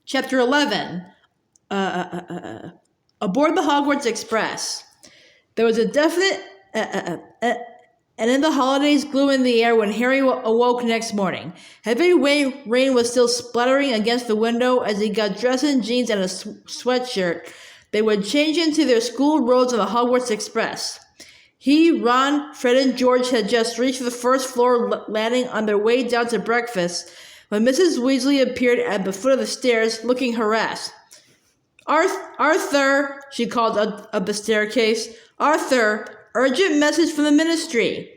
Chapter 11. Aboard the Hogwarts Express. There was a definite and in the holidays gloom in the air when Harry awoke next morning. Heavy rain was still splattering against the window as he got dressed in jeans and a sweatshirt. They would change into their school robes on the Hogwarts Express. He, Ron, Fred, and George had just reached the first floor landing on their way down to breakfast when Mrs. Weasley appeared at the foot of the stairs, looking harassed. Arthur, she called up the staircase. Arthur, urgent message from the Ministry.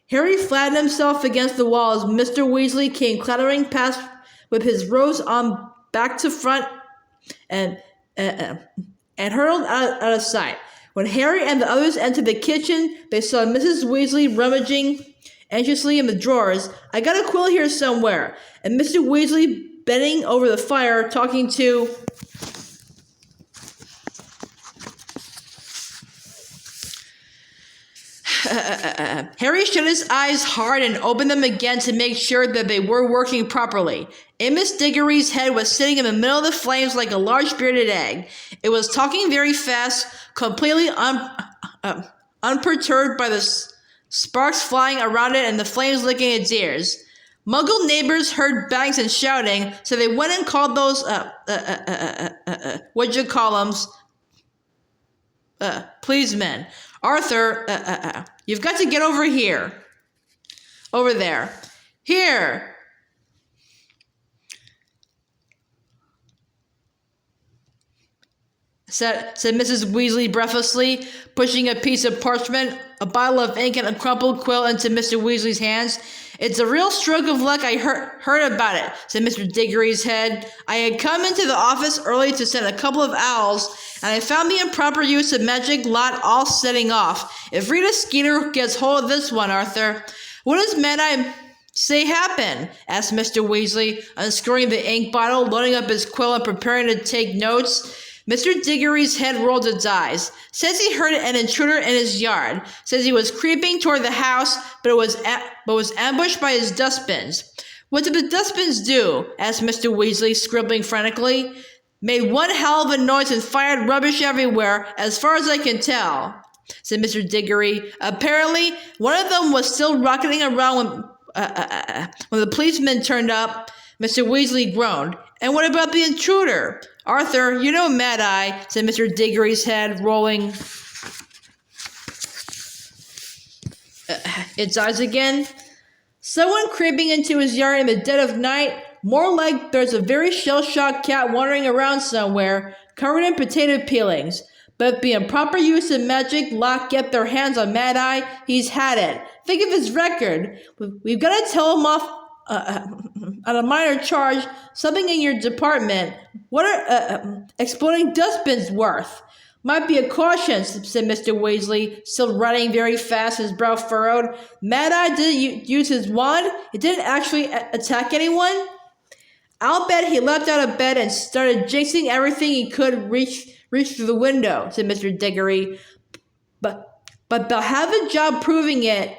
Harry flattened himself against the wall as Mr. Weasley came clattering past with his robes on back to front and hurtled out of sight. When Harry and the others entered the kitchen, they saw Mrs. Weasley rummaging anxiously in the drawers. I got a quill here somewhere. And Mr. Weasley bending over the fire, talking to... Harry shut his eyes hard and opened them again to make sure that they were working properly. Amos Diggory's head was sitting in the middle of the flames like a large bearded egg. It was talking very fast, completely unperturbed by the sparks flying around it and the flames licking its ears. Muggle neighbors heard bangs and shouting, so they went and called those, policemen. Arthur, you've got to get over here. Over there. Here. Said Mrs. Weasley breathlessly, pushing a piece of parchment, a bottle of ink, and a crumpled quill into Mr. Weasley's hands. It's a real stroke of luck I heard about it, said Mr. Diggory's head. I had come into the office early to send a couple of owls, and I found the improper use of magic lot all setting off. If Rita Skeeter gets hold of this one, Arthur, what does Mad-Eye say happened? Asked Mr. Weasley, unscrewing the ink bottle, loading up his quill, and preparing to take notes. Mr. Diggory's head rolled its eyes. Says he heard an intruder in his yard. Says he was creeping toward the house, but was ambushed by his dustbins. What did the dustbins do? Asked Mr. Weasley, scribbling frantically. Made one hell of a noise and fired rubbish everywhere, as far as I can tell, said Mr. Diggory. Apparently, one of them was still rocketing around when the policeman turned up. Mr. Weasley groaned. And what about the intruder? Arthur, you know Mad-Eye, said Mr. Diggory's head, rolling its eyes again. Someone creeping into his yard in the dead of night? More like there's a very shell-shocked cat wandering around somewhere, covered in potato peelings. But if the improper use of magic lot get their hands on Mad-Eye, he's had it. Think of his record. We've got to tell him off on a minor charge, something in your department. What are exploding dustbins worth? Might be a caution, said Mr. Weasley, still writing very fast, his brow furrowed. Mad-Eye didn't use his wand? He didn't actually attack anyone? I'll bet he leapt out of bed and started jinxing everything he could reach through the window, said Mr. Diggory. But they'll have a job proving it.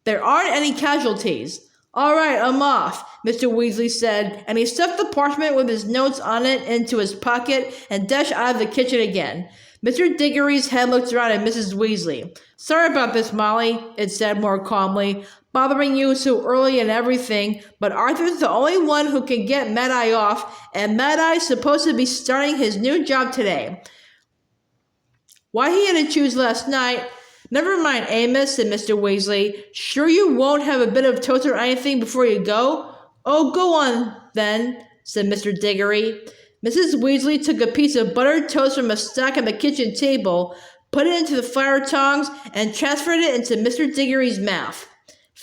There aren't any casualties. All right, I'm off, Mr. Weasley said, and he stuffed the parchment with his notes on it into his pocket and dashed out of the kitchen again. Mr. Diggory's head looked around at Mrs. Weasley. Sorry about this, Molly, it said more calmly, bothering you so early and everything, but Arthur's the only one who can get Mad-Eye off, and Mad-Eye's supposed to be starting his new job today. Why he had to choose last night... Never mind, Amos, said Mr. Weasley. Sure you won't have a bit of toast or anything before you go? Oh, go on, then, said Mr. Diggory. Mrs. Weasley took a piece of buttered toast from a stack on the kitchen table, put it into the fire tongs, and transferred it into Mr. Diggory's mouth.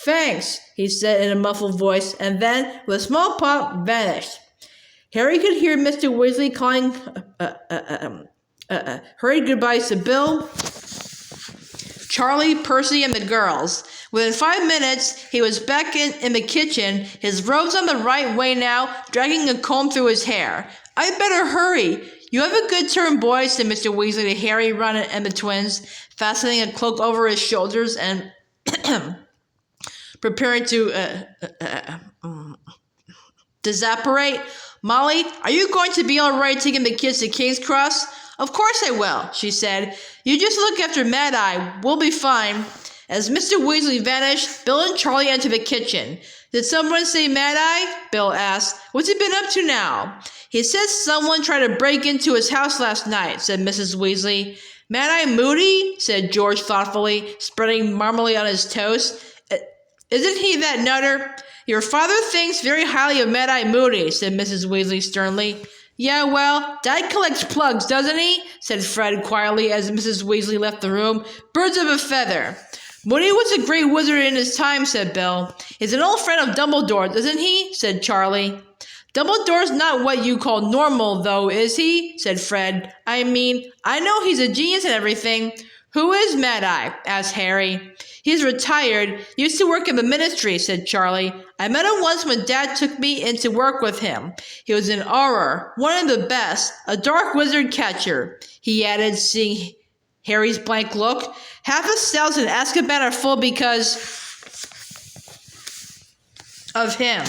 Thanks, he said in a muffled voice, and then, with a small pop, vanished. Harry could hear Mr. Weasley calling hurried goodbyes to Bill, Charlie, Percy, and the girls. Within 5 minutes, he was back in the kitchen, his robes on the right way now, dragging a comb through his hair. I'd better hurry. You have a good turn, boys, said Mr. Weasley to Harry, Ron, and the twins, fastening a cloak over his shoulders and preparing to disapparate. Molly, are you going to be all right taking the kids to King's Cross? Of course I will, she said. You just look after Mad Eye. We'll be fine. As Mr. Weasley vanished, Bill and Charlie entered the kitchen. Did someone say Mad Eye? Bill asked. What's he been up to now? He said someone tried to break into his house last night, said Mrs. Weasley. Mad Eye Moody? Said George thoughtfully, spreading marmalade on his toast. Isn't he that nutter? Your father thinks very highly of Mad Eye Moody, said Mrs. Weasley sternly. Yeah, well, Dad collects plugs, doesn't he? Said Fred quietly as Mrs. Weasley left the room. Birds of a feather. Moody was a great wizard in his time, said Bill. He's an old friend of Dumbledore's, isn't he? Said Charlie. Dumbledore's not what you call normal, though, is he? Said Fred. I mean, I know he's a genius and everything. Who is Mad Eye? Asked Harry. He's retired. Used to work in the ministry, said Charlie. I met him once when Dad took me in to work with him. He was an Auror, one of the best, a dark wizard catcher, he added, seeing Harry's blank look. Half the cells in Azkaban are full because of him.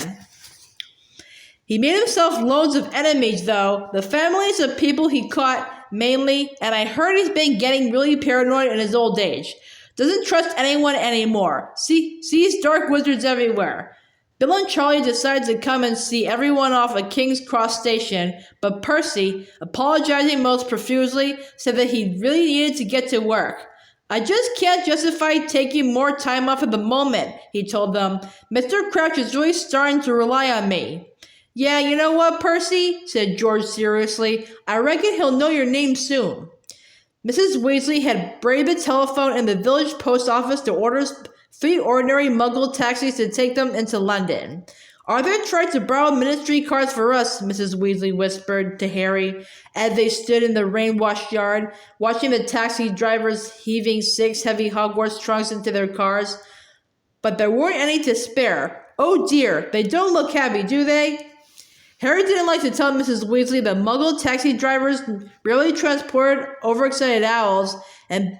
He made himself loads of enemies, though, the families of people he caught, mainly, and I heard he's been getting really paranoid in his old age. Doesn't trust anyone anymore. Sees dark wizards everywhere. Bill and Charlie decided to come and see everyone off at King's Cross Station, but Percy, apologizing most profusely, said that he really needed to get to work. I just can't justify taking more time off at the moment, he told them. Mr. Crouch is really starting to rely on me. Yeah, you know what, Percy? Said George seriously. I reckon he'll know your name soon. Mrs. Weasley had braved the telephone in the village post office to order 3 ordinary Muggle taxis to take them into London. Arthur tried to borrow ministry cars for us, Mrs. Weasley whispered to Harry as they stood in the rain-washed yard, watching the taxi drivers heaving 6 heavy Hogwarts trunks into their cars. But there weren't any to spare. Oh dear, they don't look happy, do they? Harry didn't like to tell Mrs. Weasley that Muggle taxi drivers rarely transported overexcited owls, and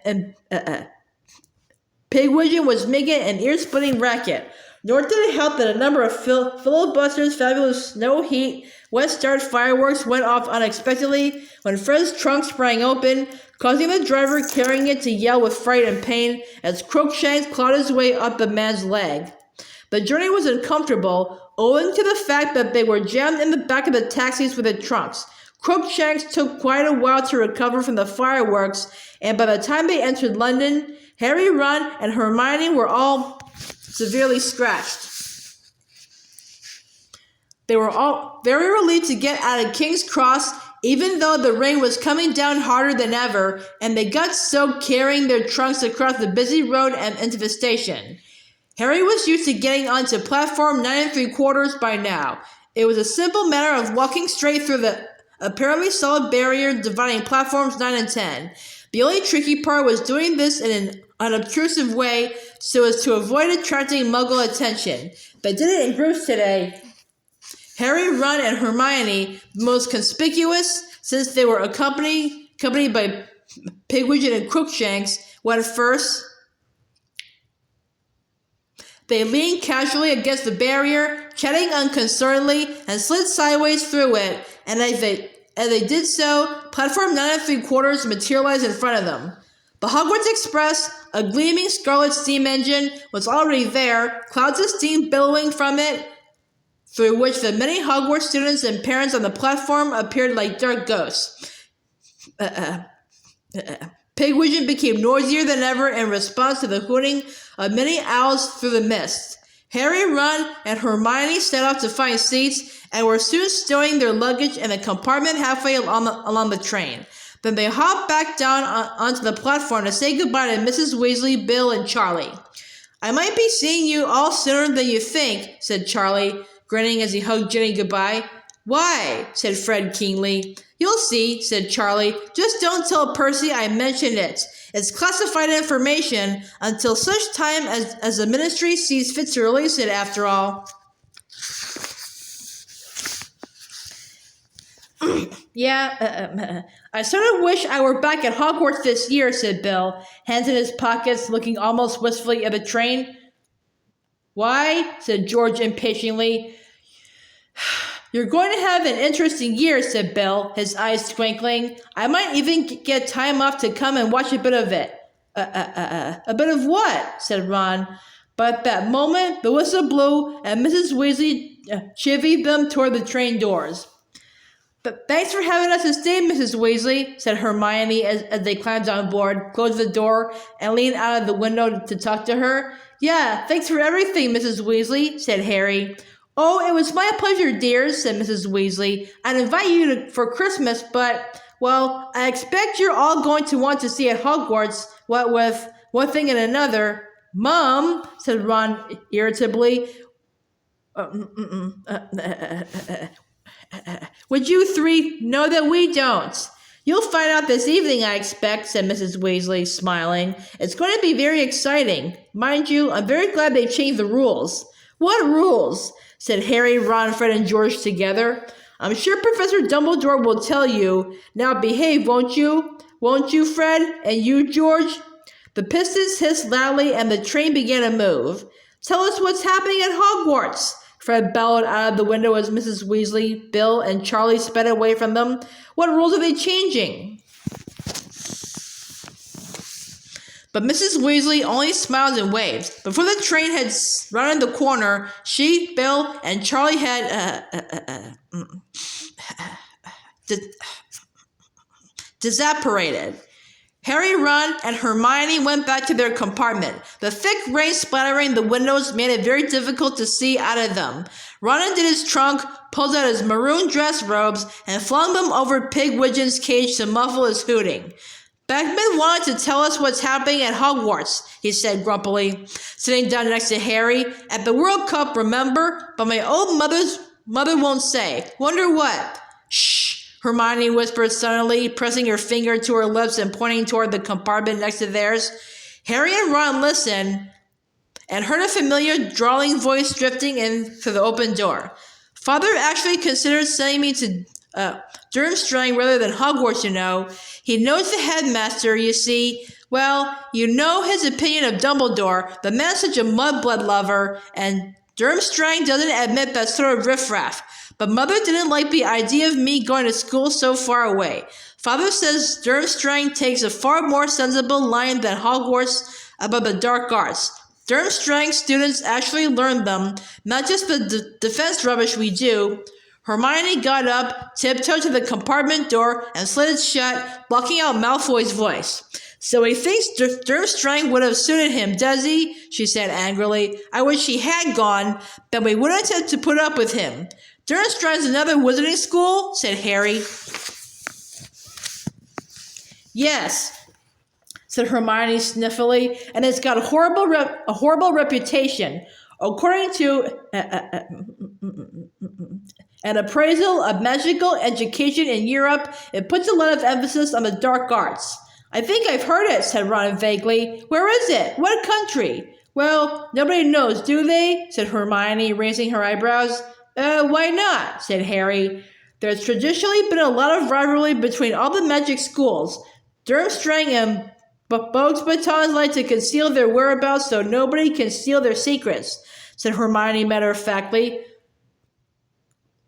Pigwidgeon was making an ear-splitting racket. Nor did it help that a number of filibusters' fabulous snow heat wet start fireworks went off unexpectedly when Fred's trunk sprang open, causing the driver carrying it to yell with fright and pain as Crookshanks clawed his way up the man's leg. The journey was uncomfortable, owing to the fact that they were jammed in the back of the taxis with their trunks. Crookshanks took quite a while to recover from the fireworks, and by the time they entered London, Harry, Ron, and Hermione were all severely scratched. They were all very relieved to get out of King's Cross, even though the rain was coming down harder than ever, and they got soaked carrying their trunks across the busy road and into the station. Harry was used to getting onto platform 9 3/4 by now. It was a simple matter of walking straight through the apparently solid barrier dividing platforms 9 and 10. The only tricky part was doing this in an unobtrusive way so as to avoid attracting Muggle attention. They did it in groups today. Harry, Ron, and Hermione, the most conspicuous since they were accompanied by Pigwidgeon and Crookshanks, went first. They leaned casually against the barrier, chatting unconcernedly, and slid sideways through it, and as they did so, platform 9 3/4 materialized in front of them. The Hogwarts Express, a gleaming scarlet steam engine, was already there, clouds of steam billowing from it, through which the many Hogwarts students and parents on the platform appeared like dark ghosts. Pigwidgeon became noisier than ever in response to the hooting of many owls through the mist. Harry, Ron, and Hermione set off to find seats and were soon stowing their luggage in a compartment halfway along the train. Then they hopped back down onto the platform to say goodbye to Mrs. Weasley, Bill, and Charlie. I might be seeing you all sooner than you think, said Charlie, grinning as he hugged Ginny goodbye. Why? Said Fred keenly. You'll see, said Charlie. Just don't tell Percy I mentioned it. It's classified information until such time as the ministry sees fit to release it, after all. Yeah, I sort of wish I were back at Hogwarts this year, said Bill, hands in his pockets, looking almost wistfully at the train. Why? Said George impatiently. You're going to have an interesting year, said Bill, his eyes twinkling. I might even get time off to come and watch a bit of it. A bit of what? Said Ron. But at that moment, the whistle blew, and Mrs. Weasley chivied them toward the train doors. But thanks for having us to stay, Mrs. Weasley, said Hermione as they climbed on board, closed the door, and leaned out of the window to talk to her. Yeah, thanks for everything, Mrs. Weasley, said Harry. Oh, it was my pleasure, dears, said Mrs. Weasley. I'd invite you for Christmas, but, well, I expect you're all going to want to see at Hogwarts, what with one thing and another. Mom, said Ron irritably. Would you three know that we don't? You'll find out this evening, I expect, said Mrs. Weasley, smiling. It's going to be very exciting. Mind you, I'm very glad they changed the rules. What rules? Said Harry, Ron, Fred, and George together. I'm sure Professor Dumbledore will tell you. Now behave, won't you? Won't you, Fred? And you, George? The pistons hissed loudly, and the train began to move. Tell us what's happening at Hogwarts, Fred bellowed out of the window as Mrs. Weasley, Bill, and Charlie sped away from them. What rules are they changing? But Mrs. Weasley only smiled and waved. Before the train had rounded the corner, she, Bill, and Charlie had disapparated. Harry, Ron, and Hermione went back to their compartment. The thick rain splattering the windows made it very difficult to see out of them. Ron undid his trunk, pulled out his maroon dress robes, and flung them over Pigwidgeon's cage to muffle his hooting. Beckman wanted to tell us what's happening at Hogwarts, he said grumpily, sitting down next to Harry. At the World Cup, remember? But my old mother won't say. Wonder what? Shh, Hermione whispered suddenly, pressing her finger to her lips and pointing toward the compartment next to theirs. Harry and Ron listened and heard a familiar, drawling voice drifting in through the open door. Father actually considered sending me to Durmstrang rather than Hogwarts, you know. He knows the headmaster, you see. Well, you know his opinion of Dumbledore. The man's such a mudblood lover, and Durmstrang doesn't admit that sort of riffraff. But Mother didn't like the idea of me going to school so far away. Father says Durmstrang takes a far more sensible line than Hogwarts about the dark arts. Durmstrang students actually learn them, not just the defense rubbish we do. Hermione got up, tiptoed to the compartment door, and slid it shut, blocking out Malfoy's voice. So he thinks Durmstrang would have suited him, does he? She said angrily. I wish he had gone, but we wouldn't have to put up with him. Durmstrang's another wizarding school? Said Harry. Yes, said Hermione sniffily, and it's got a horrible reputation. According to an appraisal of magical education in Europe, it puts a lot of emphasis on the dark arts. I think I've heard it, said Ron vaguely. Where is it? What country? Well, nobody knows, do they? Said Hermione, raising her eyebrows. Why not? Said Harry. There's traditionally been a lot of rivalry between all the magic schools. Durmstrang and Bogues Batons like to conceal their whereabouts so nobody can steal their secrets, said Hermione matter-of-factly.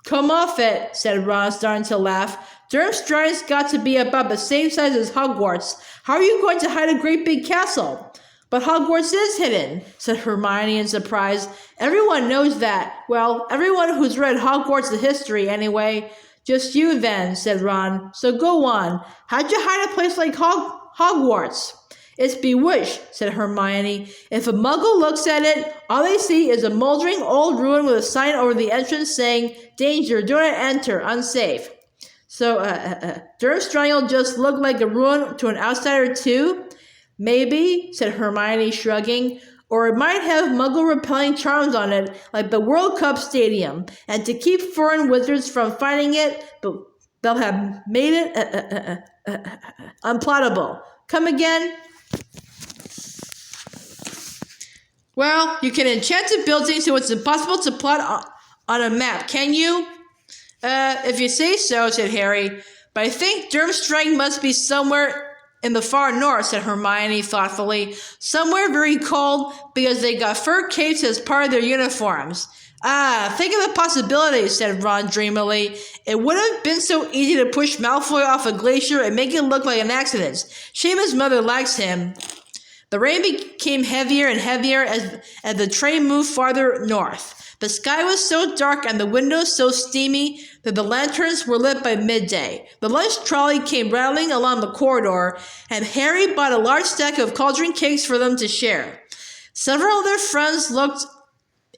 Come off it, said Ron, starting to laugh. Durmstrang's got to be about the same size as Hogwarts. How are you going to hide a great big castle? But Hogwarts is hidden, said Hermione in surprise. Everyone knows that. Well, everyone who's read Hogwarts the history, anyway. Just you, then, said Ron. So go on. How'd you hide a place like Hogwarts? It's bewitched, said Hermione. If a muggle looks at it, all they see is a moldering old ruin with a sign over the entrance saying, Danger, do not enter, unsafe. So, Durmstrang will just look like a ruin to an outsider too? Maybe, said Hermione, shrugging. Or it might have muggle-repelling charms on it, like the World Cup Stadium. And to keep foreign wizards from finding it, they'll have made it unplottable. Come again? Well, you can enchant a building so it's impossible to plot on a map, can you? If you say so, said Harry. But I think Durmstrang must be somewhere in the far north, said Hermione thoughtfully. Somewhere very cold because they got fur capes as part of their uniforms. Ah, think of the possibilities, said Ron dreamily. It would have been so easy to push Malfoy off a glacier and make it look like an accident. Seamus' mother likes him. The rain became heavier and heavier as the train moved farther north. The sky was so dark and the windows so steamy that the lanterns were lit by midday. The lunch trolley came rattling along the corridor, and Harry bought a large stack of cauldron cakes for them to share. Several of their friends looked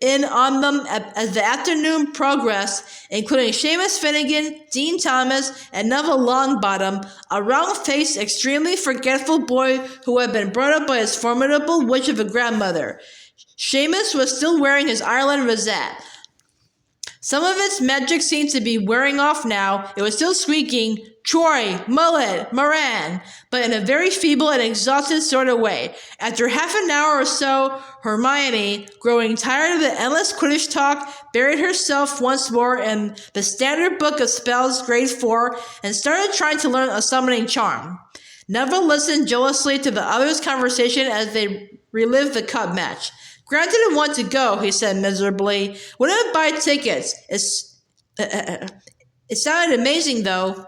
in on them as the afternoon progressed, including Seamus Finnegan, Dean Thomas, and Neville Longbottom, a round-faced, extremely forgetful boy who had been brought up by his formidable witch of a grandmother. Seamus was still wearing his Ireland rosette. Some of its magic seemed to be wearing off now. It was still squeaking, Troy, Mullet, Moran, but in a very feeble and exhausted sort of way. After half an hour or so, Hermione, growing tired of the endless Quidditch talk, buried herself once more in the Standard Book of Spells, Grade 4, and started trying to learn a summoning charm. Neville listened jealously to the others' conversation as they relived the cup match. Grant didn't want to go, he said miserably. Wouldn't buy tickets. It sounded amazing, though.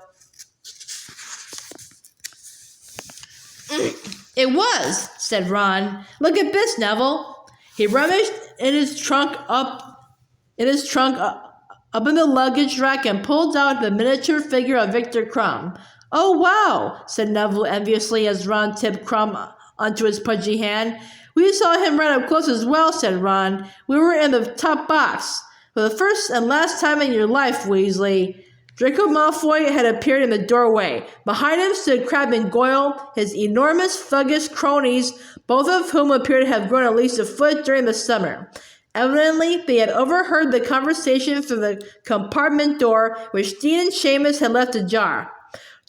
It was, said Ron. Look at this, Neville. He rummaged in his trunk up in the luggage rack and pulled out the miniature figure of Victor Crumb. Oh, wow, said Neville enviously as Ron tipped Crumb onto his pudgy hand. We saw him right up close as well, said Ron. We were in the top box. For the first and last time in your life, Weasley. Draco Malfoy had appeared in the doorway. Behind him stood Crabbe and Goyle, his enormous thuggish cronies, both of whom appeared to have grown at least a foot during the summer. Evidently, they had overheard the conversation through the compartment door, which Dean and Seamus had left ajar.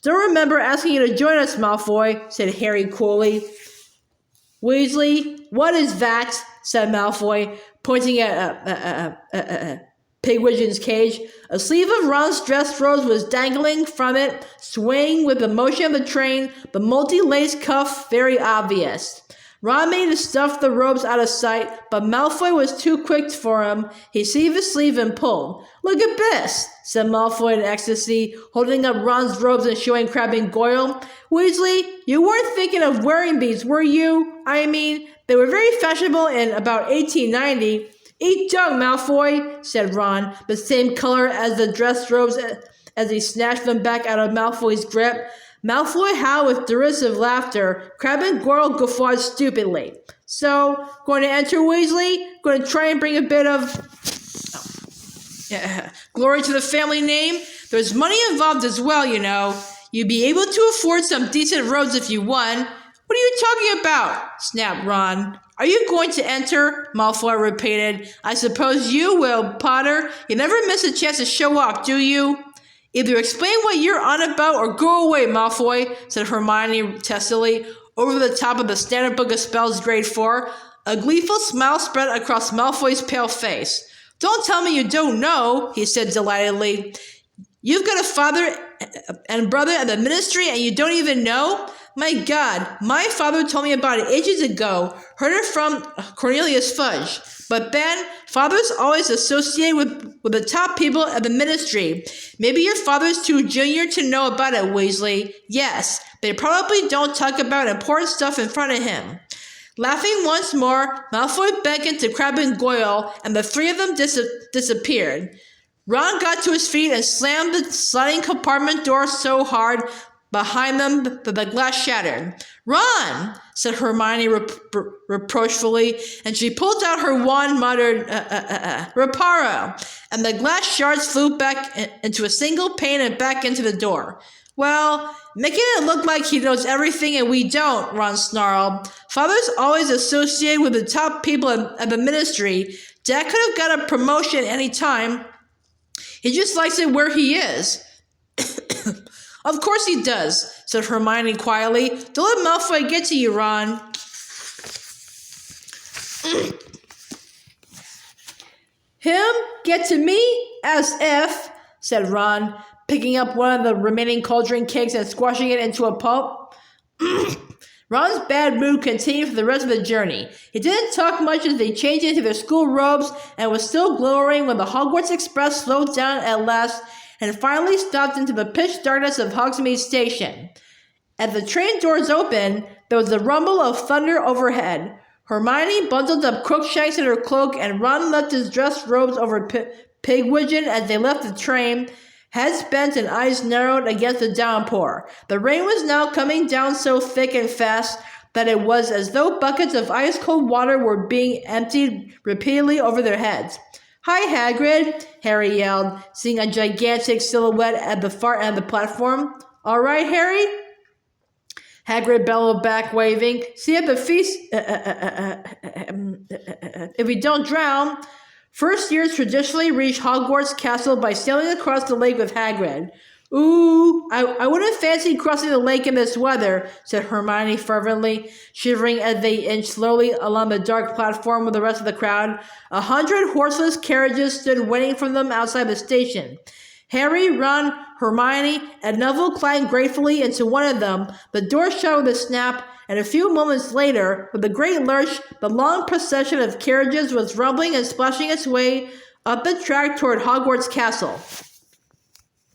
Don't remember asking you to join us, Malfoy, said Harry coolly. Weasley, what is that? Said Malfoy, pointing at Pigwidgeon's cage. A sleeve of Ron's dress rose was dangling from it, swaying with the motion of the train, the multi-laced cuff very obvious. Ron made to stuff the robes out of sight, but Malfoy was too quick for him. He seized his sleeve and pulled. Look at this, said Malfoy in ecstasy, holding up Ron's robes and showing Crabbe and Goyle. Weasley, you weren't thinking of wearing these, were you? I mean, they were very fashionable in about 1890. Eat junk, Malfoy, said Ron, the same color as the dress robes as he snatched them back out of Malfoy's grip. Malfoy howled with derisive laughter. Crabbe and Goyle guffawed stupidly. So, going to enter Weasley? Going to try and bring a bit of glory to the family name? There's money involved as well, you know. You'd be able to afford some decent robes if you won. What are you talking about? Snapped Ron. Are you going to enter? Malfoy repeated. I suppose you will, Potter. You never miss a chance to show off, do you? Either explain what you're on about or go away, Malfoy, said Hermione testily, over the top of the Standard Book of Spells Grade 4. A gleeful smile spread across Malfoy's pale face. Don't tell me you don't know, he said delightedly. You've got a father and brother at the ministry and you don't even know? My God, my father told me about it ages ago. Heard it from Cornelius Fudge. But Ben, father's always associated with the top people at the ministry. Maybe your father's too junior to know about it, Weasley. Yes, they probably don't talk about important stuff in front of him. Laughing once more, Malfoy beckoned to Crabbe and Goyle, and the three of them disappeared. Ron got to his feet and slammed the sliding compartment door so hard behind them that the glass shattered. Ron, said Hermione reproachfully, and she pulled out her wand, muttered, Reparo, and the glass shards flew back into a single pane and back into the door. Well, making it look like he knows everything and we don't, Ron snarled. Father's always associated with the top people at the ministry. Dad could have got a promotion any time. He just likes it where he is. Of course he does, said Hermione quietly. Don't let Malfoy get to you, Ron. Him? Get to me? As if, said Ron, picking up one of the remaining cauldron cakes and squashing it into a pulp. Ron's bad mood continued for the rest of the journey. He didn't talk much as they changed into their school robes and was still glowering when the Hogwarts Express slowed down at last and finally stopped into the pitch darkness of Hogsmeade Station. As the train doors opened, there was a rumble of thunder overhead. Hermione bundled up Crookshanks in her cloak, and Ron left his dress robes over Pigwidgeon as they left the train, heads bent and eyes narrowed against the downpour. The rain was now coming down so thick and fast that it was as though buckets of ice-cold water were being emptied repeatedly over their heads. "Hi, Hagrid," Harry yelled, seeing a gigantic silhouette at the far end of the platform. "All right, Harry?" Hagrid bellowed back, waving. "See at the feast if we don't drown." First years traditionally reach Hogwarts Castle by sailing across the lake with Hagrid. "Ooh, I wouldn't fancy crossing the lake in this weather," said Hermione fervently, shivering as they inched slowly along the dark platform with the rest of the crowd. 100 horseless carriages stood waiting for them outside the station. Harry, Ron, Hermione, and Neville climbed gratefully into one of them. The door shut with a snap, and a few moments later, with a great lurch, the long procession of carriages was rumbling and splashing its way up the track toward Hogwarts Castle.